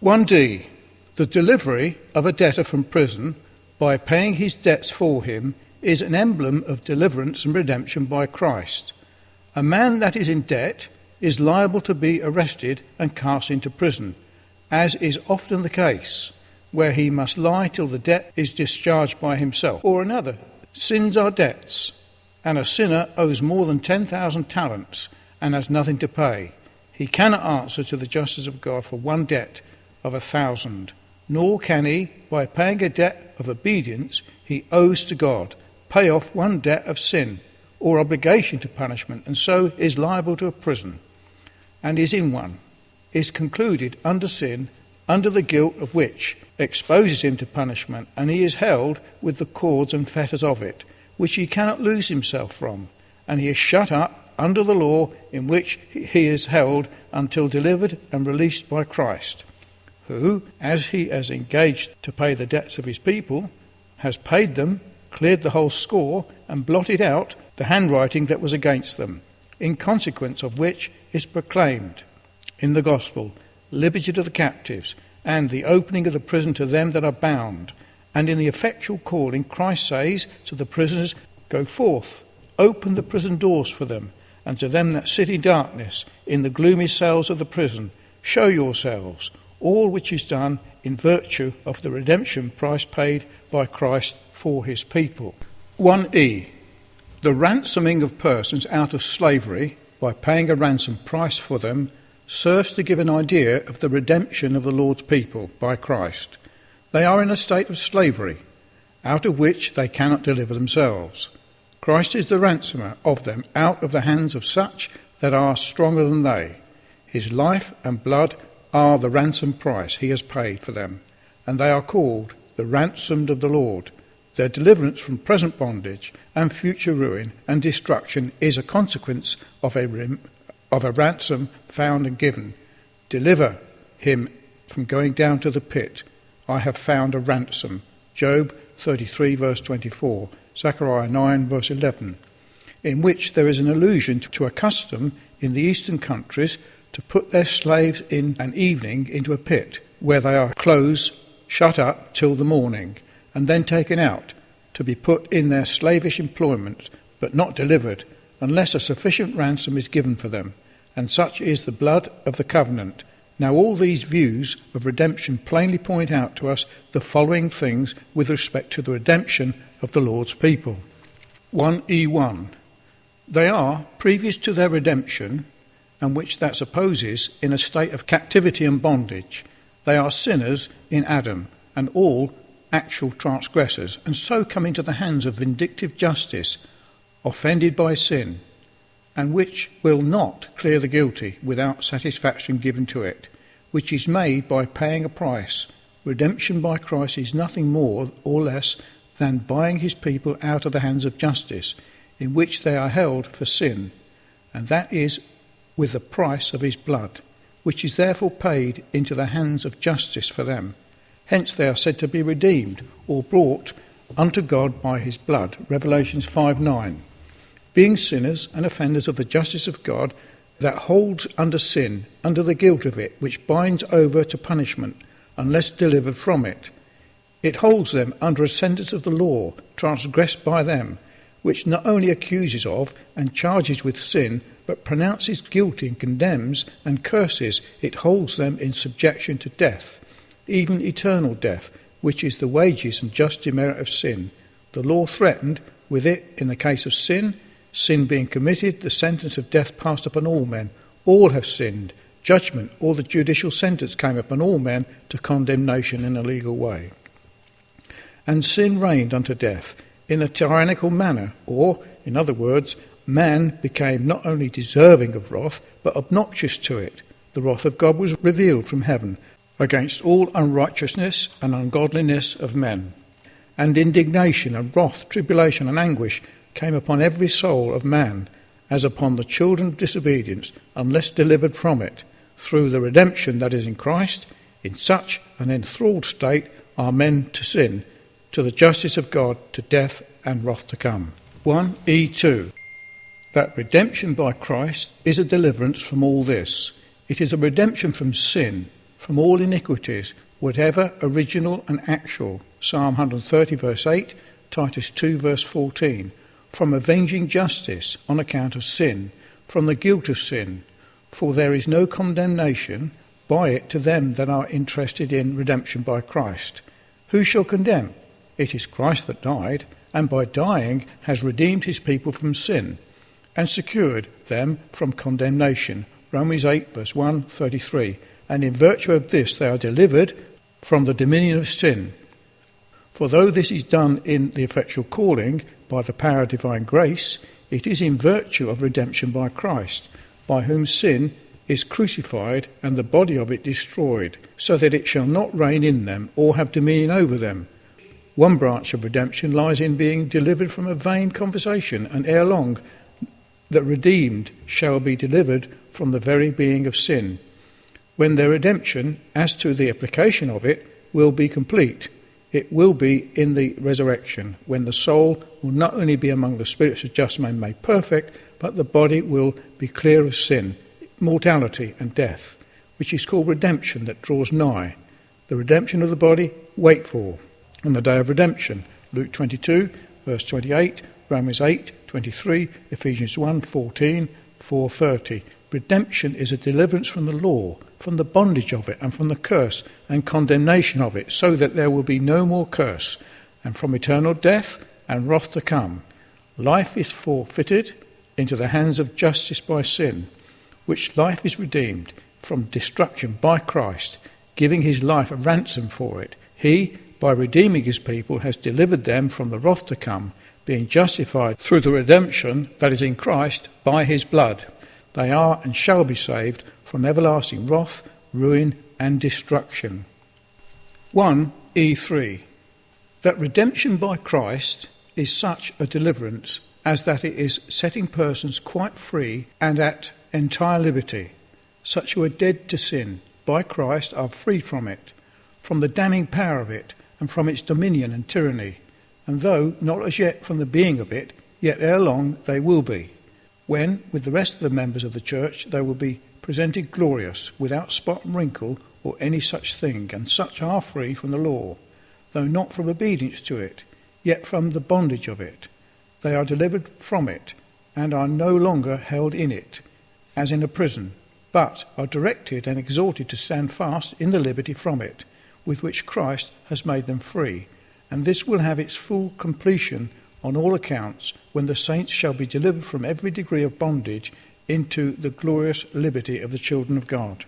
1D. The delivery of a debtor from prison by paying his debts for him is an emblem of deliverance and redemption by Christ. A man that is in debt is liable to be arrested and cast into prison, as is often the case, where he must lie till the debt is discharged by himself or another. Sins are debts, and a sinner owes more than 10,000 talents and has nothing to pay. He cannot answer to the justice of God for one debt of 1,000, nor can he, by paying a debt of obedience he owes to God, pay off one debt of sin or obligation to punishment, and so is liable to a prison, and is in one, is concluded under sin, under the guilt of which exposes him to punishment, and he is held with the cords and fetters of it, which he cannot loose himself from, and he is shut up under the law in which he is held until delivered and released by Christ, who, as he has engaged to pay the debts of his people, has paid them, cleared the whole score, and blotted out the handwriting that was against them, in consequence of which is proclaimed in the gospel liberty to the captives, and the opening of the prison to them that are bound. And in the effectual calling, Christ says to the prisoners, Go forth, open the prison doors for them, and to them that sit in darkness, in the gloomy cells of the prison, show yourselves, all which is done in virtue of the redemption price paid by Christ for his people. 1E. The ransoming of persons out of slavery by paying a ransom price for them serves to give an idea of the redemption of the Lord's people by Christ. They are in a state of slavery, out of which they cannot deliver themselves. Christ is the ransomer of them out of the hands of such that are stronger than they. His life and blood are the ransom price he has paid for them, and they are called the ransomed of the Lord. Their deliverance from present bondage and future ruin and destruction is a consequence of a ransom found and given. Deliver him from going down to the pit. I have found a ransom. Job 33 verse 24, Zechariah 9 verse 11, in which there is an allusion to a custom in the eastern countries to put their slaves in an evening into a pit, where they are closed, shut up till the morning, and then taken out to be put in their slavish employment, but not delivered, unless a sufficient ransom is given for them, and such is the blood of the covenant. Now all these views of redemption plainly point out to us the following things with respect to the redemption of the Lord's people. 1E1. They are, previous to their redemption, and which that supposes in a state of captivity and bondage, they are sinners in Adam, and all actual transgressors, and so come into the hands of vindictive justice, offended by sin, and which will not clear the guilty without satisfaction given to it, which is made by paying a price. Redemption by Christ is nothing more or less than buying his people out of the hands of justice, in which they are held for sin, and that is with the price of his blood, which is therefore paid into the hands of justice for them. Hence they are said to be redeemed, or brought unto God by his blood. Revelations 5:9. Being sinners and offenders of the justice of God, that holds under sin, under the guilt of it, which binds over to punishment, unless delivered from it. It holds them under a sentence of the law, transgressed by them, which not only accuses of and charges with sin, but pronounces guilty and condemns and curses. It holds them in subjection to death, even eternal death, which is the wages and just demerit of sin. The law threatened with it in the case of sin. Sin being committed, the sentence of death passed upon all men. All have sinned. Judgment, or the judicial sentence, came upon all men to condemnation in a legal way. And sin reigned unto death in a tyrannical manner, or, in other words, man became not only deserving of wrath, but obnoxious to it. The wrath of God was revealed from heaven against all unrighteousness and ungodliness of men. And indignation and wrath, tribulation and anguish came upon every soul of man, as upon the children of disobedience, unless delivered from it, through the redemption that is in Christ. In such an enthralled state are men to sin, to the justice of God, to death and wrath to come. 1E2. That redemption by Christ is a deliverance from all this. It is a redemption from sin, from all iniquities, whatever original and actual, Psalm 130 verse 8, Titus 2 verse 14, from avenging justice on account of sin, from the guilt of sin, for there is no condemnation by it to them that are interested in redemption by Christ. Who shall condemn? It is Christ that died, and by dying has redeemed his people from sin, and secured them from condemnation. Romans 8 verse 1, 33. And in virtue of this they are delivered from the dominion of sin. For though this is done in the effectual calling by the power of divine grace, it is in virtue of redemption by Christ, by whom sin is crucified and the body of it destroyed, so that it shall not reign in them or have dominion over them. One branch of redemption lies in being delivered from a vain conversation, and ere long the redeemed shall be delivered from the very being of sin, when their redemption, as to the application of it, will be complete. It will be in the resurrection, when the soul will not only be among the spirits of just men made perfect, but the body will be clear of sin, mortality and death, which is called redemption that draws nigh. The redemption of the body, wait for. On the day of redemption, Luke 22, verse 28, Romans 8, 23, Ephesians 1, 14, 4:30. Redemption is a deliverance from the law, from the bondage of it, and from the curse and condemnation of it, so that there will be no more curse, and from eternal death and wrath to come. Life is forfeited into the hands of justice by sin, which life is redeemed from destruction by Christ, giving his life a ransom for it. He, by redeeming his people, has delivered them from the wrath to come, being justified through the redemption that is in Christ by his blood. They are and shall be saved from everlasting wrath, ruin, and destruction. 1E3. That redemption by Christ is such a deliverance as that it is setting persons quite free and at entire liberty. Such who are dead to sin by Christ are freed from it, from the damning power of it, and from its dominion and tyranny. And though not as yet from the being of it, yet ere long they will be, when, with the rest of the members of the church, they will be presented glorious, without spot and wrinkle, or any such thing, and such are free from the law, though not from obedience to it, yet from the bondage of it. They are delivered from it, and are no longer held in it, as in a prison, but are directed and exhorted to stand fast in the liberty from it, with which Christ has made them free. And this will have its full completion on all accounts, when the saints shall be delivered from every degree of bondage into the glorious liberty of the children of God.